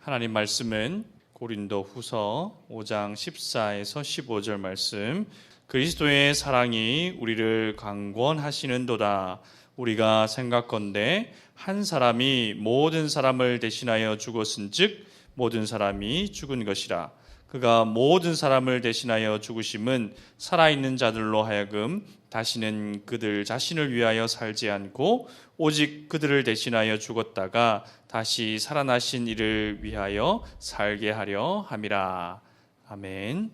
하나님 말씀은 고린도후서 5장 14에서 15절 말씀. 그리스도의 사랑이 우리를 강권하시는도다. 우리가 생각건대 한 사람이 모든 사람을 대신하여 죽었은즉 모든 사람이 죽은 것이라. 그가 모든 사람을 대신하여 죽으심은 살아있는 자들로 하여금 다시는 그들 자신을 위하여 살지 않고 오직 그들을 대신하여 죽었다가 다시 살아나신 이를 위하여 살게 하려 함이라. 아멘.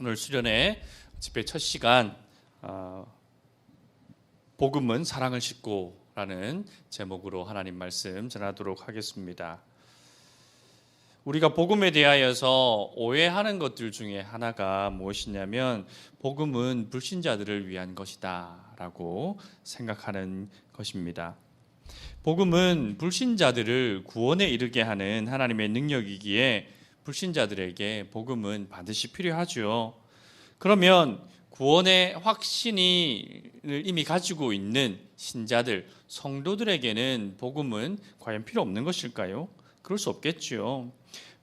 오늘 수련회 집회 첫 시간 복음은 사랑을 싣고 라는 제목으로 하나님 말씀 전하도록 하겠습니다. 우리가 복음에 대하여서 오해하는 것들 중에 하나가 무엇이냐면 복음은 불신자들을 위한 것이다 라고 생각하는 것입니다. 복음은 불신자들을 구원에 이르게 하는 하나님의 능력이기에 불신자들에게 복음은 반드시 필요하죠. 그러면 구원의 확신을 이미 가지고 있는 신자들, 성도들에게는 복음은 과연 필요 없는 것일까요? 그럴 수 없겠죠.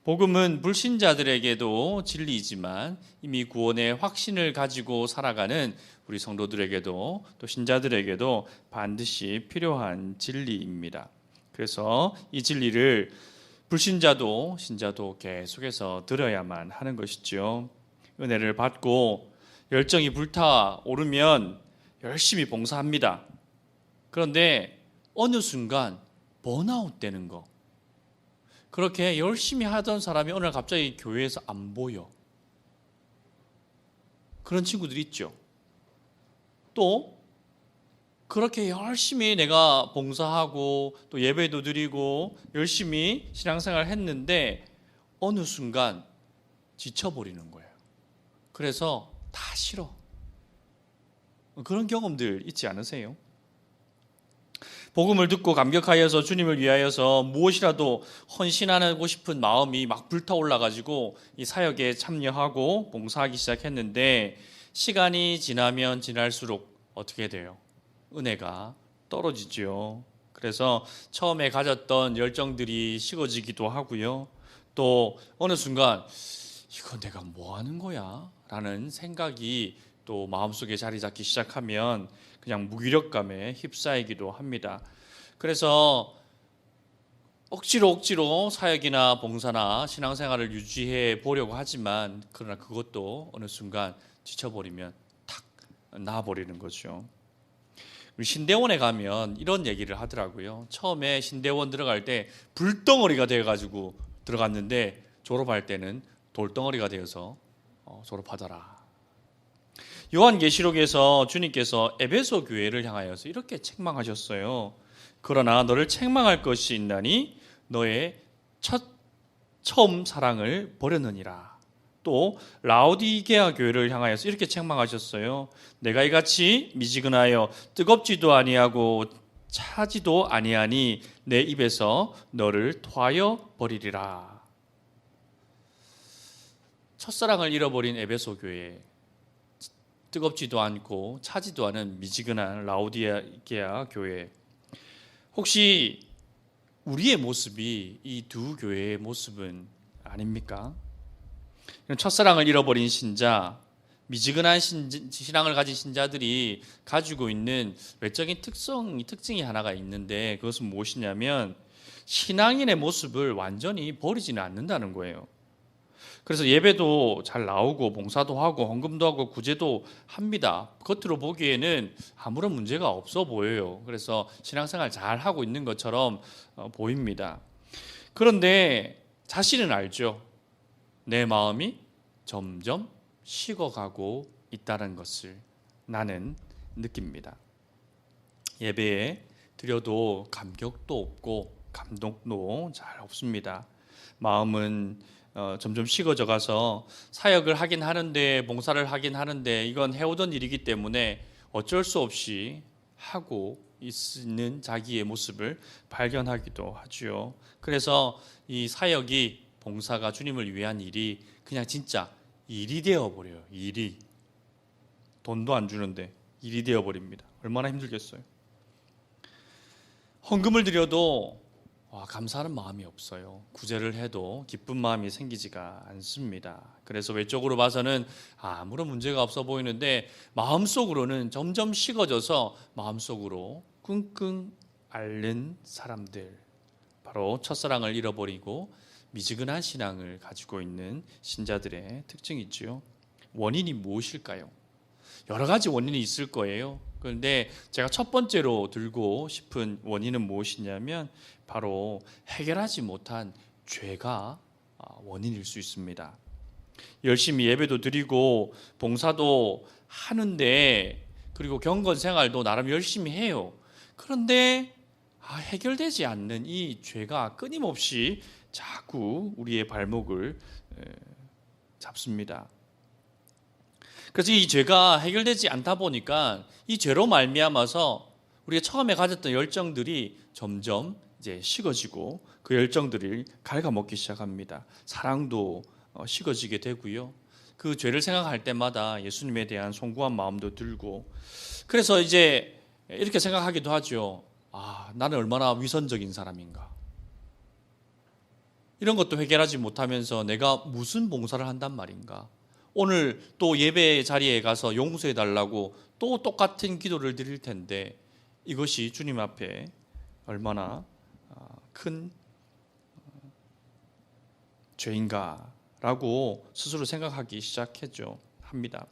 복음은 불신자들에게도 진리이지만 이미 구원의 확신을 가지고 살아가는 우리 성도들에게도 또 신자들에게도 반드시 필요한 진리입니다. 그래서 이 진리를 불신자도 신자도 계속해서 들어야만 하는 것이죠. 은혜를 받고 열정이 불타오르면 열심히 봉사합니다. 그런데 어느 순간 번아웃 되는 거. 그렇게 열심히 하던 사람이 어느 날 갑자기 교회에서 안 보여. 그런 친구들이 있죠. 또 그렇게 열심히 내가 봉사하고 또 예배도 드리고 열심히 신앙생활을 했는데 어느 순간 지쳐버리는 거예요. 그래서 다 싫어. 그런 경험들 있지 않으세요? 복음을 듣고 감격하여서 주님을 위하여서 무엇이라도 헌신하고 싶은 마음이 막 불타올라가지고 이 사역에 참여하고 봉사하기 시작했는데 시간이 지나면 지날수록 어떻게 돼요? 은혜가 떨어지죠. 그래서 처음에 가졌던 열정들이 식어지기도 하고요. 또 어느 순간 이거 내가 뭐 하는 거야? 라는 생각이 또 마음속에 자리 잡기 시작하면 그냥 무기력감에 휩싸이기도 합니다. 그래서 억지로 사역이나 봉사나 신앙생활을 유지해 보려고 하지만 그러나 그것도 어느 순간 지쳐버리면 탁 나아버리는 거죠. 우리 신대원에 가면 이런 얘기를 하더라고요. 처음에 신대원 들어갈 때 불덩어리가 되어가지고 들어갔는데 졸업할 때는 돌덩어리가 되어서 졸업하더라. 요한계시록에서 주님께서 에베소 교회를 향하여서 이렇게 책망하셨어요. 그러나 너를 책망할 것이 있나니 너의 처음 사랑을 버렸느니라. 또 라오디게아 교회를 향하여서 이렇게 책망하셨어요. 내가 이같이 미지근하여 뜨겁지도 아니하고 차지도 아니하니 내 입에서 너를 토하여 버리리라. 첫사랑을 잃어버린 에베소 교회, 뜨겁지도 않고 차지도 않은 미지근한 라오디게아 교회. 혹시 우리의 모습이 이 두 교회의 모습은 아닙니까? 첫사랑을 잃어버린 신자, 미지근한 신앙을 가진 신자들이 가지고 있는 외적인 특징이 하나가 있는데 그것은 무엇이냐면 신앙인의 모습을 완전히 버리지는 않는다는 거예요. 그래서 예배도 잘 나오고 봉사도 하고 헌금도 하고 구제도 합니다. 겉으로 보기에는 아무런 문제가 없어 보여요. 그래서 신앙생활 잘 하고 있는 것처럼 보입니다. 그런데 자신은 알죠. 내 마음이 점점 식어가고 있다는 것을 나는 느낍니다. 예배에 드려도 감격도 없고 감동도 잘 없습니다. 마음은 점점 식어져 가서 사역을 하긴 하는데 봉사를 하긴 하는데 이건 해오던 일이기 때문에 어쩔 수 없이 하고 있는 자기의 모습을 발견하기도 하죠. 그래서 이 사역이 봉사가 주님을 위한 일이 그냥 진짜 일이 되어버려요. 일이. 돈도 안 주는데 일이 되어버립니다. 얼마나 힘들겠어요. 헌금을 드려도 감사하는 마음이 없어요. 구제를 해도 기쁜 마음이 생기지가 않습니다. 그래서 외적으로 봐서는 아무런 문제가 없어 보이는데 마음속으로는 점점 식어져서 마음속으로 끙끙 앓는 사람들, 바로 첫사랑을 잃어버리고 미지근한 신앙을 가지고 있는 신자들의 특징이지요. 원인이 무엇일까요? 여러 가지 원인이 있을 거예요. 그런데 제가 첫 번째로 들고 싶은 원인은 무엇이냐면 바로 해결하지 못한 죄가 원인일 수 있습니다. 열심히 예배도 드리고 봉사도 하는데, 그리고 경건 생활도 나름 열심히 해요. 그런데 해결되지 않는 이 죄가 끊임없이 자꾸 우리의 발목을 잡습니다. 그래서 이 죄가 해결되지 않다 보니까 이 죄로 말미암아서 우리가 처음에 가졌던 열정들이 점점 이제 식어지고 그 열정들을 갉아먹기 시작합니다. 사랑도 식어지게 되고요. 그 죄를 생각할 때마다 예수님에 대한 송구한 마음도 들고, 그래서 이제 이렇게 생각하기도 하죠. 나는 얼마나 위선적인 사람인가. 이런 것도 해결하지 못하면서 내가 무슨 봉사를 한단 말인가. 오늘 또 예배 자리에 가서 용서해 달라고 또 똑같은 기도를 드릴 텐데 이것이 주님 앞에 얼마나 큰 죄인가라고 스스로 생각하기 시작했죠. 합니다.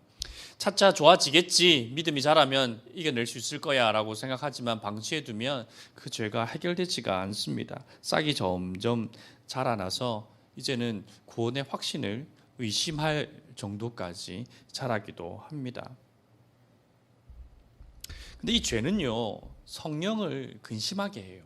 차차 좋아지겠지, 믿음이 자라면 이겨낼 수 있을 거야 라고 생각하지만 방치해두면 그 죄가 해결되지가 않습니다. 싹이 점점 자라나서 이제는 구원의 확신을 의심할 정도까지 자라기도 합니다. 근데 이 죄는요, 성령을 근심하게 해요.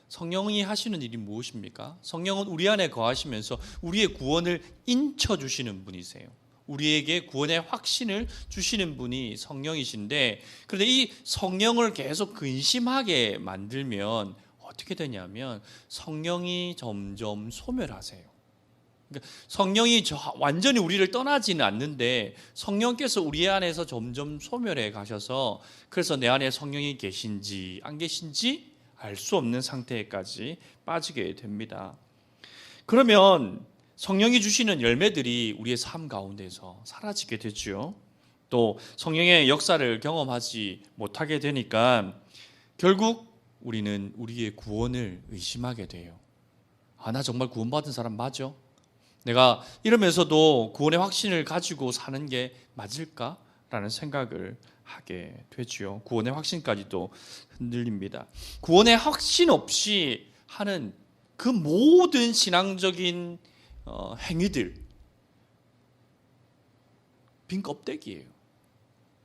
성령이 하시는 일이 무엇입니까? 성령은 우리 안에 거하시면서 우리의 구원을 인쳐주시는 분이세요. 우리에게 구원의 확신을 주시는 분이 성령이신데, 그런데 이 성령을 계속 근심하게 만들면 어떻게 되냐면 성령이 점점 소멸하세요. 그러니까 성령이 완전히 우리를 떠나지는 않는데 성령께서 우리 안에서 점점 소멸해 가셔서, 그래서 내 안에 성령이 계신지 안 계신지 알 수 없는 상태까지 빠지게 됩니다. 그러면 성령이 주시는 열매들이 우리의 삶 가운데서 사라지게 되죠. 또 성령의 역사를 경험하지 못하게 되니까 결국 우리는 우리의 구원을 의심하게 돼요. 나 정말 구원받은 사람 맞아? 내가 이러면서도 구원의 확신을 가지고 사는 게 맞을까? 라는 생각을 하게 되죠. 구원의 확신까지도 흔들립니다. 구원의 확신 없이 하는 그 모든 신앙적인 행위들, 빈 껍데기예요.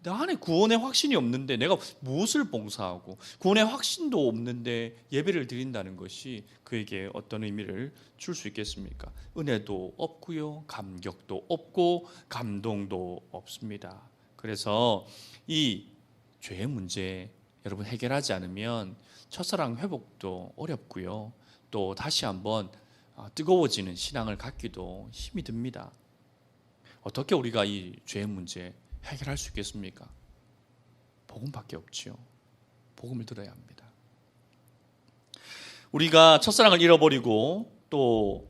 내 안에 구원의 확신이 없는데 내가 무엇을 봉사하고, 구원의 확신도 없는데 예배를 드린다는 것이 그에게 어떤 의미를 줄 수 있겠습니까? 은혜도 없고요, 감격도 없고, 감동도 없습니다. 그래서 이 죄의 문제 여러분 해결하지 않으면 첫사랑 회복도 어렵고요, 또 다시 한번 뜨거워지는 신앙을 갖기도 힘이 듭니다. 어떻게 우리가 이 죄의 문제 해결할 수 있겠습니까? 복음밖에 없지요. 복음을 들어야 합니다. 우리가 첫사랑을 잃어버리고 또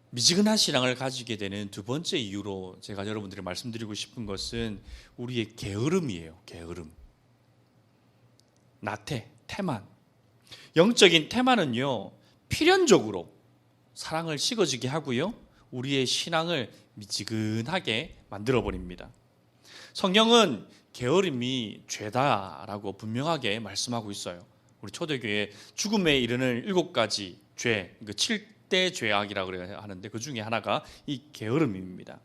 미지근한 신앙을 가지게 되는 두 번째 이유로 제가 여러분들에게 말씀드리고 싶은 것은 우리의 게으름이에요. 게으름. 나태, 태만. 영적인 태만은요, 필연적으로 사랑을 식어지게 하고요, 우리의 신앙을 미지근하게 만들어버립니다. 성경은 게으름이 죄다라고 분명하게 말씀하고 있어요. 우리 초대교회 죽음에 이르는 7가지 죄, 그 7대 죄악이라고 하는데 그 중에 하나가 이 게으름입니다.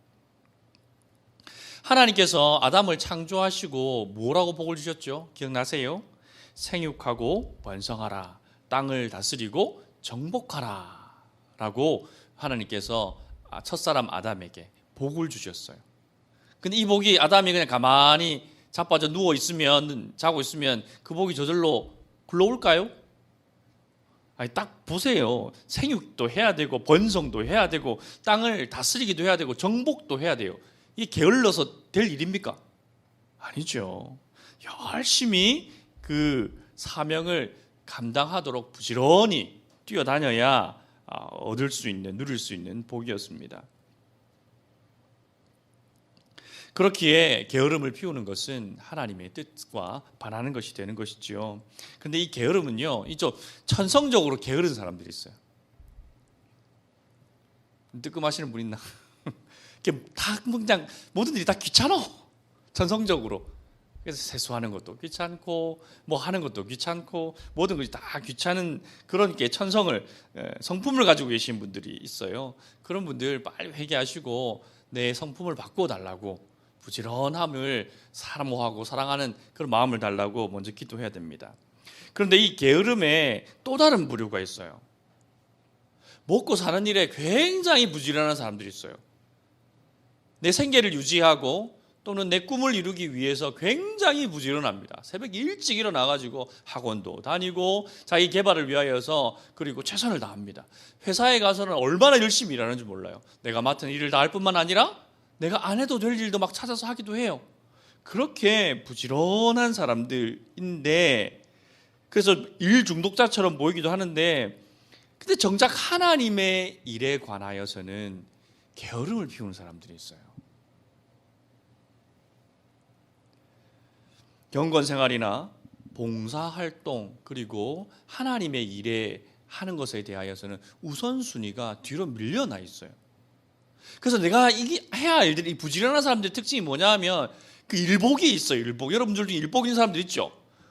하나님께서 아담을 창조하시고 뭐라고 복을 주셨죠? 기억나세요? 생육하고 번성하라, 땅을 다스리고 정복하라 라고 하나님께서 첫사람 아담에게 복을 주셨어요. 근데 이 복이 아담이 그냥 가만히 자빠져 자고 있으면 그 복이 저절로 굴러올까요? 딱 보세요. 생육도 해야 되고 번성도 해야 되고 땅을 다스리기도 해야 되고 정복도 해야 돼요. 이게 게을러서 될 일입니까? 아니죠. 열심히 그 사명을 감당하도록 부지런히 뛰어다녀야 얻을 수 있는, 누릴 수 있는 복이었습니다. 그렇기에 게으름을 피우는 것은 하나님의 뜻과 반하는 것이 되는 것이지요. 그런데 이 게으름은요, 이쪽 천성적으로 게으른 사람들이 있어요. 뜨끔하시는 분 있나? 다 그냥 모든 일이 다 귀찮아. 천성적으로. 그래서 세수하는 것도 귀찮고, 뭐 하는 것도 귀찮고, 모든 것이 다 귀찮은 그런 게 천성을, 성품을 가지고 계신 분들이 있어요. 그런 분들 빨리 회개하시고 내 성품을 바꿔 달라고, 부지런함을 사모하고 사랑하는 그런 마음을 달라고 먼저 기도해야 됩니다. 그런데 이 게으름에 또 다른 부류가 있어요. 먹고 사는 일에 굉장히 부지런한 사람들이 있어요. 내 생계를 유지하고 또는 내 꿈을 이루기 위해서 굉장히 부지런합니다. 새벽에 일찍 일어나가지고 학원도 다니고 자기 개발을 위하여서 그리고 최선을 다합니다. 회사에 가서는 얼마나 열심히 일하는지 몰라요. 내가 맡은 일을 다 할 뿐만 아니라 내가 안 해도 될 일도 막 찾아서 하기도 해요. 그렇게 부지런한 사람들인데, 그래서 일 중독자처럼 보이기도 하는데, 근데 정작 하나님의 일에 관하여서는 게으름을 피우는 사람들이 있어요. 경건 생활이나 봉사활동, 그리고 하나님의 일에 하는 것에 대하여서는 우선순위가 뒤로 밀려나 있어요. 그래서 내가 이게 해야 할 일들이, 부지런한 사람들의 특징이 뭐냐 하면 그 일복이 있어요. 일복. 여러분들 중에 일복 있는 사람들 있죠?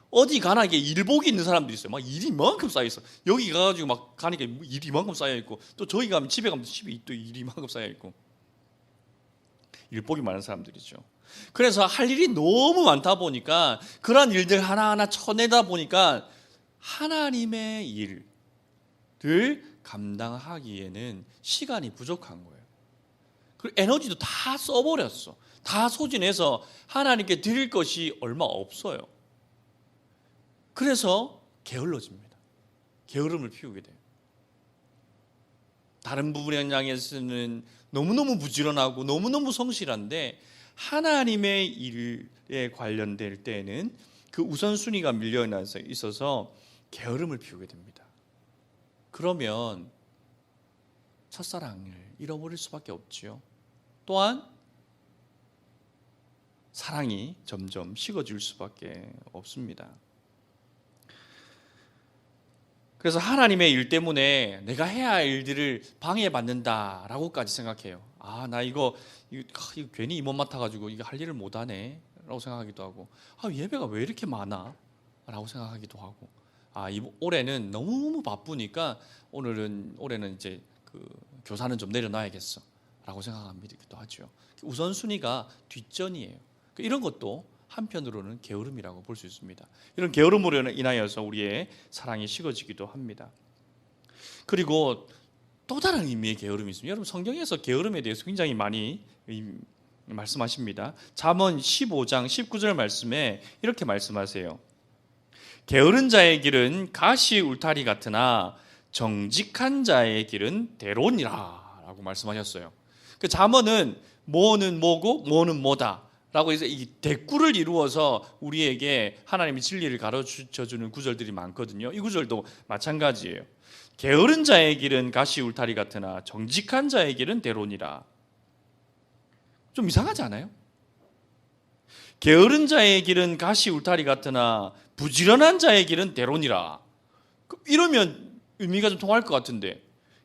어디 가나 이게 일복이 있는 사람들이 있어요. 막 일이 이만큼 쌓여 있어. 여기 가가지고 막 가니까 일이 이만큼 쌓여 있고, 또 저희 가면 집에 가면 집에 또 일이 이만큼 쌓여 있고. 일복이 많은 사람들이죠. 그래서 할 일이 너무 많다 보니까 그런 일들 하나하나 쳐내다 보니까 하나님의 일을 감당하기에는 시간이 부족한 거예요. 그리고 에너지도 다 써버렸어. 다 소진해서 하나님께 드릴 것이 얼마 없어요. 그래서 게을러집니다. 게으름을 피우게 돼요. 다른 부분에 향해서는 너무너무 부지런하고 너무너무 성실한데 하나님의 일에 관련될 때에는 그 우선순위가 밀려 있어서 게으름을 피우게 됩니다. 그러면 첫사랑을 잃어버릴 수밖에 없지요. 또한 사랑이 점점 식어질 수밖에 없습니다. 그래서 하나님의 일 때문에 내가 해야 할 일들을 방해받는다라고까지 생각해요. 나 이거 괜히 이 몸 맡아가지고 이거 할 일을 못하네 라고 생각하기도 하고, 예배가 왜 이렇게 많아? 라고 생각하기도 하고, 올해는 너무 바쁘니까 올해는 이제 그 교사는 좀 내려놔야겠어 라고 생각하기도 하죠. 우선순위가 뒷전이에요. 이런 것도 한편으로는 게으름이라고 볼 수 있습니다. 이런 게으름으로 인하여서 우리의 사랑이 식어지기도 합니다. 그리고 또 다른 의미의 게으름이 있습니다. 여러분 성경에서 게으름에 대해서 굉장히 많이 말씀하십니다. 잠언 15장 19절 말씀에 이렇게 말씀하세요. 게으른 자의 길은 가시 울타리 같으나 정직한 자의 길은 대론이라 라고 말씀하셨어요. 그 잠언은 뭐는 뭐고 뭐는 뭐다 라고 해서 이 대꾸를 이루어서 우리에게 하나님의 진리를 가르쳐주는 구절들이 많거든요. 이 구절도 마찬가지예요. 게으른 자의 길은 가시 울타리 같으나 정직한 자의 길은 대론이라. 좀 이상하지 않아요? 게으른 자의 길은 가시 울타리 같으나 부지런한 자의 길은 대론이라. 이러면 의미가 좀 통할 것 같은데,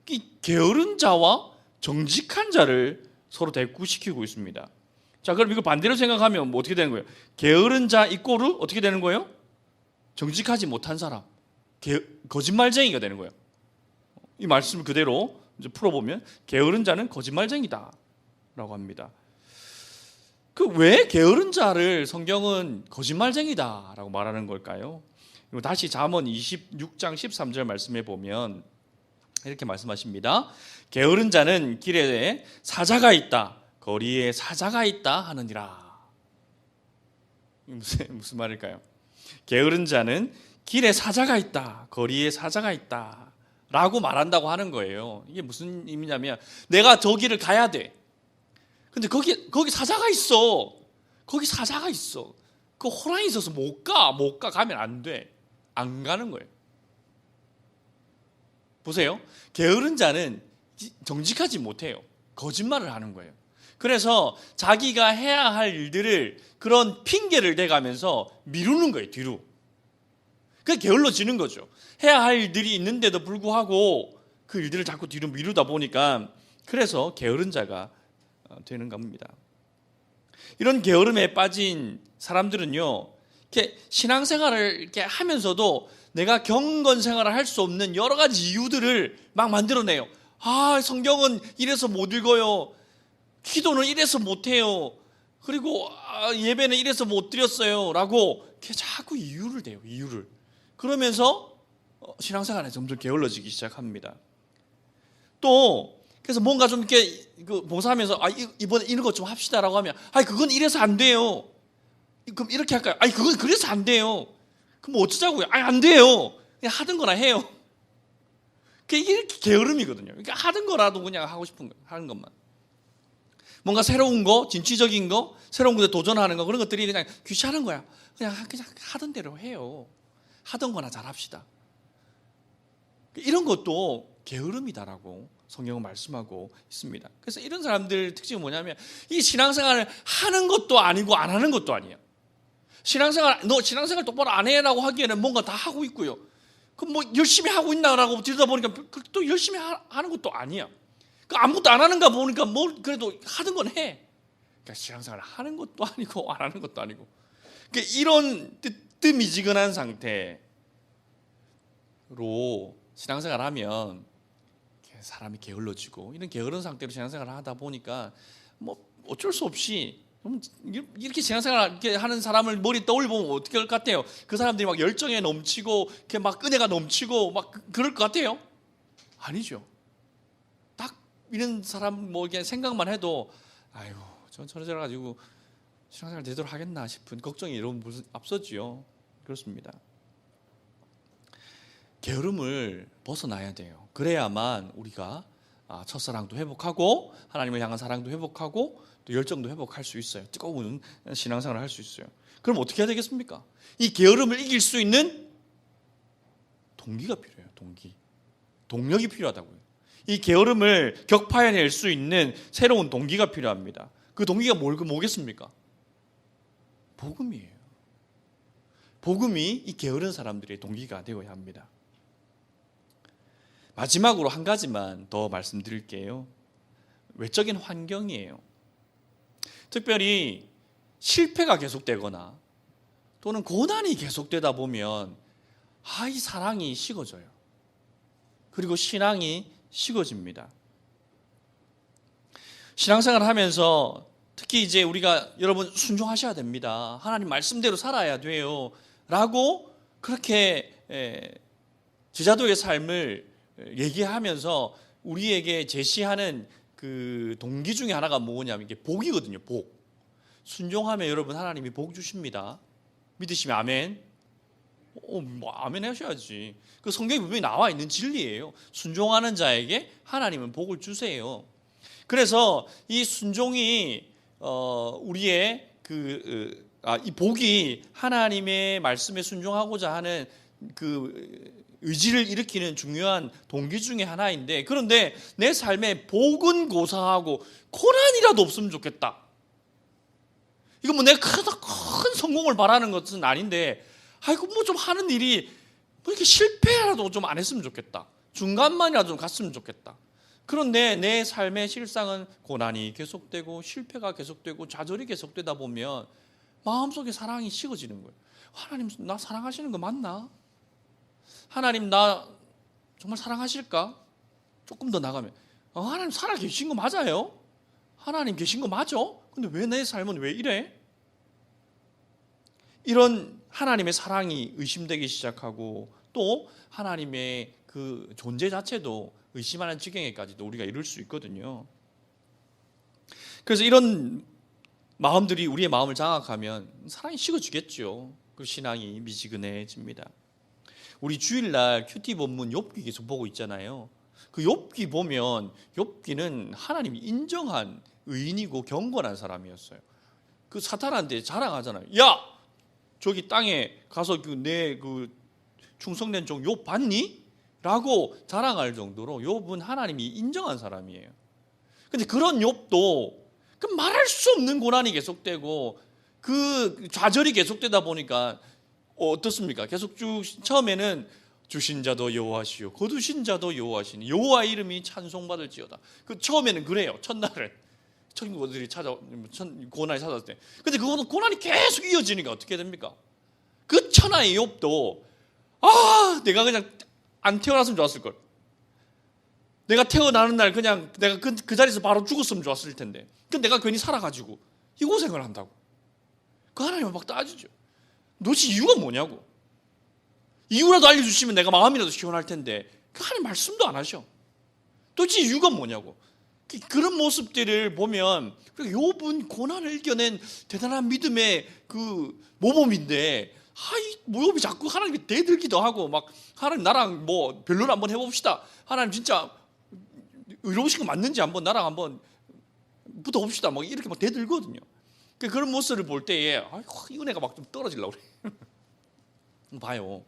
이 게으른 자와 정직한 자를 서로 대꾸시키고 있습니다. 자, 그럼 이거 반대로 생각하면 뭐 어떻게 되는 거예요? 게으른 자 이꼬르 어떻게 되는 거예요? 정직하지 못한 사람, 거짓말쟁이가 되는 거예요. 이 말씀을 그대로 이제 풀어보면 게으른 자는 거짓말쟁이다 라고 합니다. 왜 게으른 자를 성경은 거짓말쟁이다 라고 말하는 걸까요? 다시 잠언 26장 13절 말씀해 보면 이렇게 말씀하십니다. 게으른 자는 길에 사자가 있다, 거리에 사자가 있다 하느니라. 무슨 말일까요? 게으른 자는 길에 사자가 있다, 거리에 사자가 있다 라고 말한다고 하는 거예요. 이게 무슨 의미냐면 내가 저 길을 가야 돼. 근데 거기 사자가 있어. 거기 사자가 있어. 그 호랑이 있어서 못 가. 가면 안 돼. 안 가는 거예요. 보세요. 게으른 자는 정직하지 못해요. 거짓말을 하는 거예요. 그래서 자기가 해야 할 일들을 그런 핑계를 대가면서 미루는 거예요. 뒤로. 그게 게을러지는 거죠. 해야 할 일들이 있는데도 불구하고 그 일들을 자꾸 뒤로 미루다 보니까 그래서 게으른 자가 되는 겁니다. 이런 게으름에 빠진 사람들은요, 이렇게 신앙생활을 이렇게 하면서도 내가 경건 생활을 할 수 없는 여러 가지 이유들을 막 만들어내요. 성경은 이래서 못 읽어요. 기도는 이래서 못 해요. 그리고 예배는 이래서 못 드렸어요. 라고 이렇게 자꾸 이유를 대요. 이유를. 그러면서 신앙생활에 점점 게을러지기 시작합니다. 또 그래서 뭔가 좀 이렇게 봉사하면서 이번에 이런 것 좀 합시다라고 하면 그건 이래서 안 돼요. 그럼 이렇게 할까요? 그건 그래서 안 돼요. 그럼 뭐 어쩌자고요? 안 돼요. 그냥 하던 거나 해요. 이게 이렇게 게으름이거든요. 그러니까 하던 거라도 그냥 하고 싶은 거 하는 것만. 뭔가 새로운 거, 진취적인 거, 새로운 것에 도전하는 거 그런 것들이 그냥 귀찮은 거야. 그냥 하던 대로 해요. 하던 거나 잘합시다. 이런 것도 게으름이다라고 성경은 말씀하고 있습니다. 그래서 이런 사람들 특징은 뭐냐면 이 신앙생활을 하는 것도 아니고 안 하는 것도 아니에요. 너 신앙생활 똑바로 안 해라고 하기에는 뭔가 다 하고 있고요. 그럼 뭐 열심히 하고 있나라고 들여다보니까 또 열심히 하는 것도 아니야. 아무것도 안 하는가 보니까 뭘 그래도 하던 건 해. 그러니까 신앙생활을 하는 것도 아니고 안 하는 것도 아니고. 그러니까 이런 뜨미지근한 상태로 신앙생활을 하면 사람이 게을러지고 이런 게으른 상태로 신앙생활을 하다 보니까 뭐 어쩔 수 없이 이렇게 신앙생활 이렇게 하는 사람을 머리 떠올려보면 어떻게 할 것 같아요? 그 사람들이 막 열정에 넘치고 이렇게 막 은혜가 넘치고 막 그럴 것 같아요? 아니죠. 딱 이런 사람 뭐 이렇게 생각만 해도 전 저러 가지고 신앙생활 제대로 하겠나 싶은 걱정이 여러분 무슨 앞서지요. 그렇습니다. 게으름을 벗어나야 돼요. 그래야만 우리가 첫사랑도 회복하고 하나님을 향한 사랑도 회복하고 또 열정도 회복할 수 있어요. 뜨거운 신앙생활을 할 수 있어요. 그럼 어떻게 해야 되겠습니까? 이 게으름을 이길 수 있는 동기가 필요해요. 동력이 필요하다고요. 이 게으름을 격파해낼 수 있는 새로운 동기가 필요합니다. 그 동기가 뭐겠습니까? 복음이에요. 복음이 이 게으른 사람들의 동기가 되어야 합니다. 마지막으로 한 가지만 더 말씀드릴게요. 외적인 환경이에요. 특별히 실패가 계속되거나 또는 고난이 계속되다 보면 이 사랑이 식어져요. 그리고 신앙이 식어집니다. 신앙생활을 하면서 특히 이제 우리가 여러분 순종하셔야 됩니다. 하나님 말씀대로 살아야 돼요. 라고 그렇게 제자도의 삶을 얘기하면서 우리에게 제시하는 그 동기 중에 하나가 뭐냐면 이게 복이거든요. 복. 순종하면 여러분 하나님이 복 주십니다. 믿으시면 아멘. 뭐 아멘 하셔야지. 그 성경에 분명히 나와 있는 진리예요. 순종하는 자에게 하나님은 복을 주세요. 그래서 이 순종이 우리의 이 복이 하나님의 말씀에 순종하고자 하는 그 의지를 일으키는 중요한 동기 중에 하나인데, 그런데 내 삶에 복은 고사하고 고난이라도 없으면 좋겠다. 이거 뭐 내가 큰 성공을 바라는 것은 아닌데, 뭐 좀 하는 일이 뭐 이렇게 실패라도 좀 안 했으면 좋겠다. 중간만이라도 좀 갔으면 좋겠다. 그런데 내 삶의 실상은 고난이 계속되고 실패가 계속되고 좌절이 계속되다 보면 마음속에 사랑이 식어지는 거예요. 하나님 나 사랑하시는 거 맞나? 하나님 나 정말 사랑하실까? 조금 더 나가면 하나님 살아 계신 거 맞아요? 하나님 계신 거 맞아? 근데 왜 내 삶은 왜 이래? 이런 하나님의 사랑이 의심되기 시작하고 또 하나님의 그 존재 자체도 의심하는 지경에까지도 우리가 이룰 수 있거든요. 그래서 이런 마음들이 우리의 마음을 장악하면 사랑이 식어지겠죠. 그 신앙이 미지근해집니다. 우리 주일날 큐티 본문 욥기 계속 보고 있잖아요. 그 욥기 보면 욥기는 하나님이 인정한 의인이고 경건한 사람이었어요. 그 사탄한테 자랑하잖아요. 야, 저기 땅에 가서 내 충성된 종 욥 봤니? 라고 자랑할 정도로 욥은 하나님이 인정한 사람이에요. 근데 그런 욥도 그 말할 수 없는 고난이 계속되고 그 좌절이 계속되다 보니까 어떻습니까? 계속 쭉 처음에는 주신 자도 여호와시요 거두신 자도 여호와시니 여호와 이름이 찬송받을지어다. 그 처음에는 그래요. 첫날은 천국들이 고난이 찾아왔을 때. 근데 그거는 고난이 계속 이어지니까 어떻게 됩니까? 그 천하의 욥도 내가 그냥 안 태어났으면 좋았을 걸. 내가 태어나는 날 그냥 내가 그 자리에서 바로 죽었으면 좋았을 텐데. 근데 내가 괜히 살아가지고 이 고생을 한다고. 그 하나님은 막 따지죠. 도대체 이유가 뭐냐고. 이유라도 알려주시면 내가 마음이라도 시원할 텐데 그 하나님 말씀도 안 하셔. 도대체 이유가 뭐냐고. 그런 모습들을 보면 욥은 고난을 이겨낸 대단한 믿음의 그 모범인데 욥이 자꾸 하나님께 대들기도 하고 막 하나님 나랑 뭐 변론 한번 해봅시다. 하나님 진짜 의로우신 거 맞는지 한번 나랑 한번 붙어봅시다. 막 이렇게 막 대들거든요. 그런 모습을 볼 때에 이 은혜가 막 좀 떨어지려고 그래. 봐요.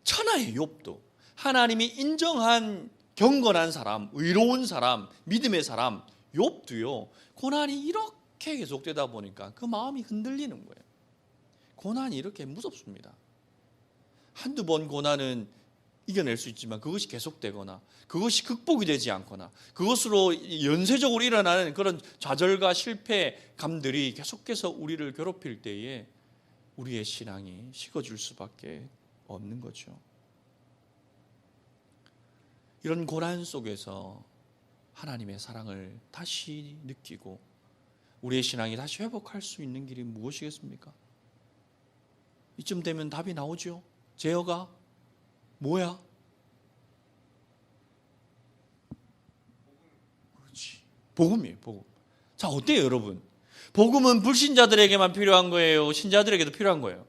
천하의 욥도 하나님이 인정한 경건한 사람, 의로운 사람, 믿음의 사람 욥도요. 고난이 이렇게 계속되다 보니까 그 마음이 흔들리는 거예요. 고난이 이렇게 무섭습니다. 한두 번 고난은 이겨낼 수 있지만 그것이 계속되거나 그것이 극복이 되지 않거나 그것으로 연쇄적으로 일어나는 그런 좌절과 실패감들이 계속해서 우리를 괴롭힐 때에 우리의 신앙이 식어질 수밖에 없는 거죠. 이런 고난 속에서 하나님의 사랑을 다시 느끼고 우리의 신앙이 다시 회복할 수 있는 길이 무엇이겠습니까? 이쯤 되면 답이 나오죠. 제어가 뭐야? 그렇지. 복음이에요, 복음. 자, 어때요, 여러분? 복음은 불신자들에게만 필요한 거예요? 신자들에게도 필요한 거예요?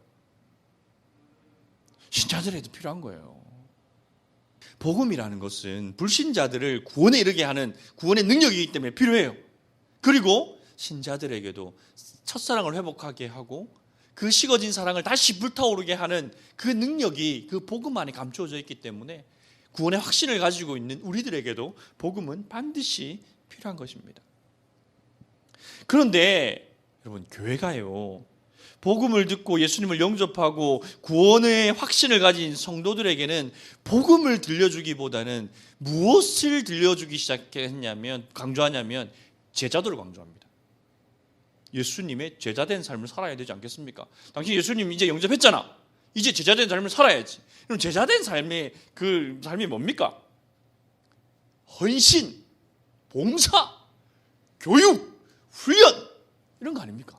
신자들에게도 필요한 거예요. 복음이라는 것은 불신자들을 구원에 이르게 하는 구원의 능력이기 때문에 필요해요. 그리고 신자들에게도 첫사랑을 회복하게 하고 그 식어진 사랑을 다시 불타오르게 하는 그 능력이 그 복음 안에 감추어져 있기 때문에 구원의 확신을 가지고 있는 우리들에게도 복음은 반드시 필요한 것입니다. 그런데 여러분, 교회가요, 복음을 듣고 예수님을 영접하고 구원의 확신을 가진 성도들에게는 복음을 들려주기보다는 무엇을 들려주기 시작했냐면, 강조하냐면 제자도를 강조합니다. 예수님의 제자된 삶을 살아야 되지 않겠습니까? 당신 예수님 이제 영접했잖아. 이제 제자된 삶을 살아야지. 그럼 제자된 삶의 그 삶이 뭡니까? 헌신, 봉사, 교육, 훈련 이런 거 아닙니까?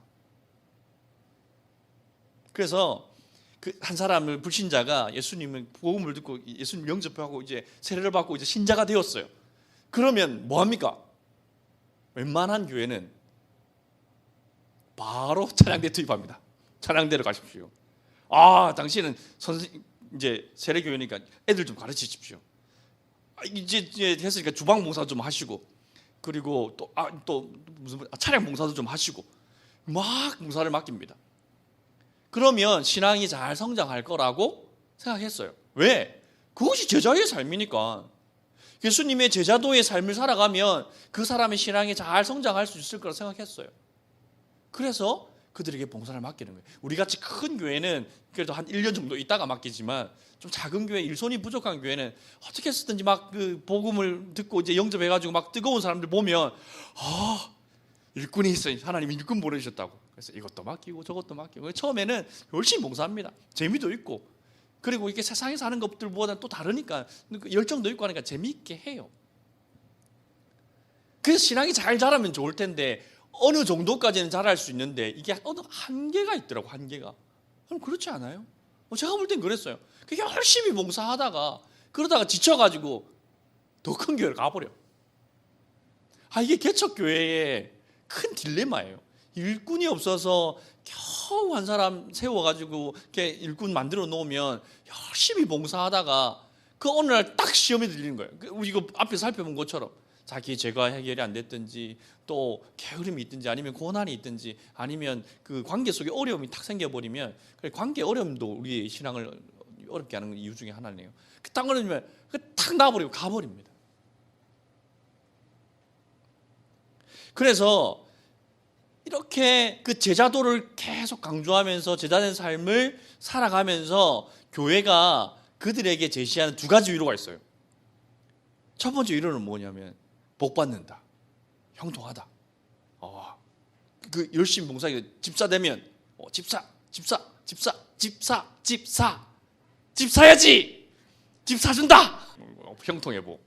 그래서 그 한 사람을 불신자가 예수님을 복음을 듣고 예수님 영접하고 이제 세례를 받고 이제 신자가 되었어요. 그러면 뭐 합니까? 웬만한 교회는 바로 찬양대 투입합니다. 찬양대로 가십시오. 당신은 이제 세례교회니까 애들 좀 가르치십시오. 이제 했으니까 주방 봉사 좀 하시고, 그리고 또 무슨 차량 봉사도 좀 하시고, 막 봉사를 맡깁니다. 그러면 신앙이 잘 성장할 거라고 생각했어요. 왜? 그것이 제자의 삶이니까. 예수님의 제자도의 삶을 살아가면 그 사람의 신앙이 잘 성장할 수 있을 거라고 생각했어요. 그래서 그들에게 봉사를 맡기는 거예요. 우리같이 큰 교회는 그래도 한 1년 정도 있다가 맡기지만 좀 작은 교회, 일손이 부족한 교회는 어떻게 쓰든지 막 그 복음을 듣고 이제 영접해가지고 막 뜨거운 사람들 보면 일꾼이 있어요. 하나님이 일꾼 보내주셨다고. 그래서 이것도 맡기고 저것도 맡기고 처음에는 열심히 봉사합니다. 재미도 있고 그리고 이게 세상에서 하는 것들보다 또 다르니까 열정도 있고 하니까 재미있게 해요. 그래서 신앙이 잘 자라면 좋을 텐데 어느 정도까지는 자랄 수 있는데 이게 어느 한계가 있더라고. 한계가. 그럼 그렇지 않아요? 제가 볼 땐 그랬어요. 열심히 봉사하다가 그러다가 지쳐가지고 더 큰 교회를 가버려. 이게 개척교회의 큰 딜레마예요. 일꾼이 없어서 겨우 한 사람 세워가지고 이렇게 일꾼 만들어 놓으면 열심히 봉사하다가 그 어느 날 딱 시험에 들리는 거예요. 우리 이거 앞에 살펴본 것처럼 자기 죄가 해결이 안 됐든지 또 게으름이 있든지 아니면 고난이 있든지 아니면 그 관계 속에 어려움이 탁 생겨버리면 관계 어려움도 우리의 신앙을 어렵게 하는 이유 중에 하나네요. 딱 그러면 탁 놔버리고 가버립니다. 그래서 이렇게 그 제자도를 계속 강조하면서 제자된 삶을 살아가면서 교회가 그들에게 제시하는 두 가지 위로가 있어요. 첫 번째 위로는 뭐냐면 복 받는다, 형통하다. 그 열심히 봉사하기 집사 되면 집 사야지, 집 사준다. 형통해 복.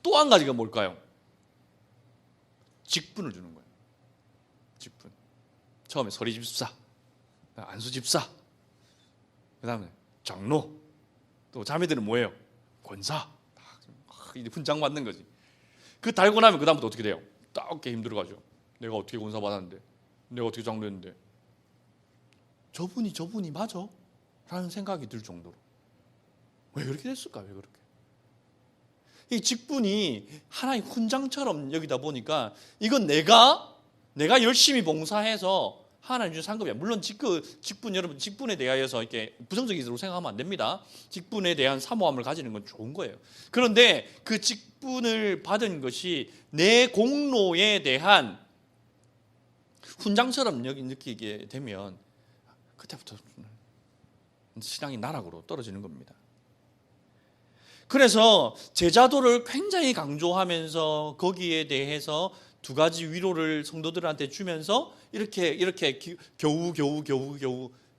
또 한 가지가 뭘까요? 직분을 주는 거예요. 직분. 처음에 서리 집사, 안수 집사, 그 다음에 장로, 또 자매들은 뭐예요? 권사. 이제 훈장 받는 거지. 그 달고 나면 그 다음부터 어떻게 돼요? 딱 어깨 힘들어가지고 내가 어떻게 권사 받았는데, 내가 어떻게 장로했는데, 저분이 맞아? 라는 생각이 들 정도로. 왜 그렇게 됐을까? 왜 그렇게? 이 직분이 하나의 훈장처럼 여기다 보니까 이건 내가 열심히 봉사해서 하나님 주신 상급이야. 물론 직분 여러분 직분에 대하여서 이렇게 부정적으로 생각하면 안 됩니다. 직분에 대한 사모함을 가지는 건 좋은 거예요. 그런데 그 직분을 받은 것이 내 공로에 대한 훈장처럼 느끼게 되면 그때부터 신앙이 나락으로 떨어지는 겁니다. 그래서 제자도를 굉장히 강조하면서 거기에 대해서 두 가지 위로를 성도들한테 주면서 이렇게 겨우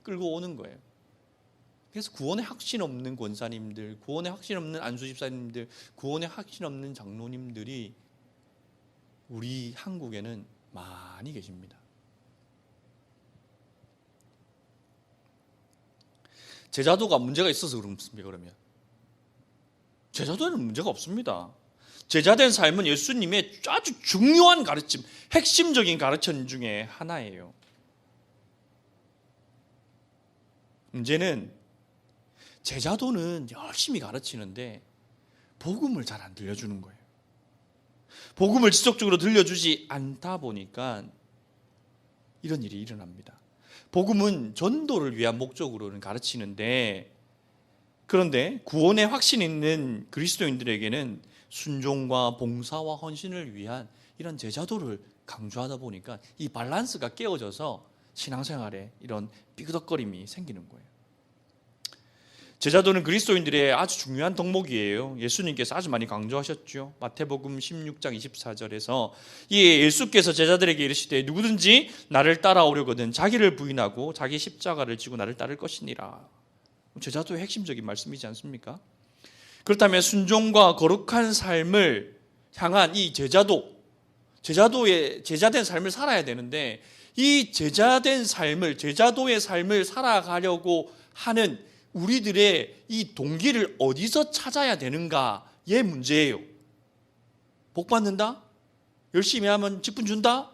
끌고 오는 거예요. 그래서 구원에 확신 없는 권사님들, 구원에 확신 없는 안수집사님들, 구원에 확신 없는 장로님들이 우리 한국에는 많이 계십니다. 제자도가 문제가 있어서 그렇습니까? 그러면 제자도에는 문제가 없습니다. 제자된 삶은 예수님의 아주 중요한 가르침, 핵심적인 가르침 중에 하나예요. 문제는 제자도는 열심히 가르치는데 복음을 잘 안 들려주는 거예요. 복음을 지속적으로 들려주지 않다 보니까 이런 일이 일어납니다. 복음은 전도를 위한 목적으로는 가르치는데, 그런데 구원의 확신 있는 그리스도인들에게는 순종과 봉사와 헌신을 위한 이런 제자도를 강조하다 보니까 이 밸런스가 깨어져서 신앙생활에 이런 삐그덕거림이 생기는 거예요. 제자도는 그리스도인들의 아주 중요한 덕목이에요. 예수님께서 아주 많이 강조하셨죠. 마태복음 16장 24절에서 예수께서 제자들에게 이르시되 누구든지 나를 따라오려거든 자기를 부인하고 자기 십자가를 지고 나를 따를 것이니라. 제자도의 핵심적인 말씀이지 않습니까? 그렇다면 순종과 거룩한 삶을 향한 이 제자도의 제자된 삶을 살아야 되는데, 이 제자된 삶을, 제자도의 삶을 살아가려고 하는 우리들의 이 동기를 어디서 찾아야 되는가의 문제예요. 복 받는다? 열심히 하면 직분 준다?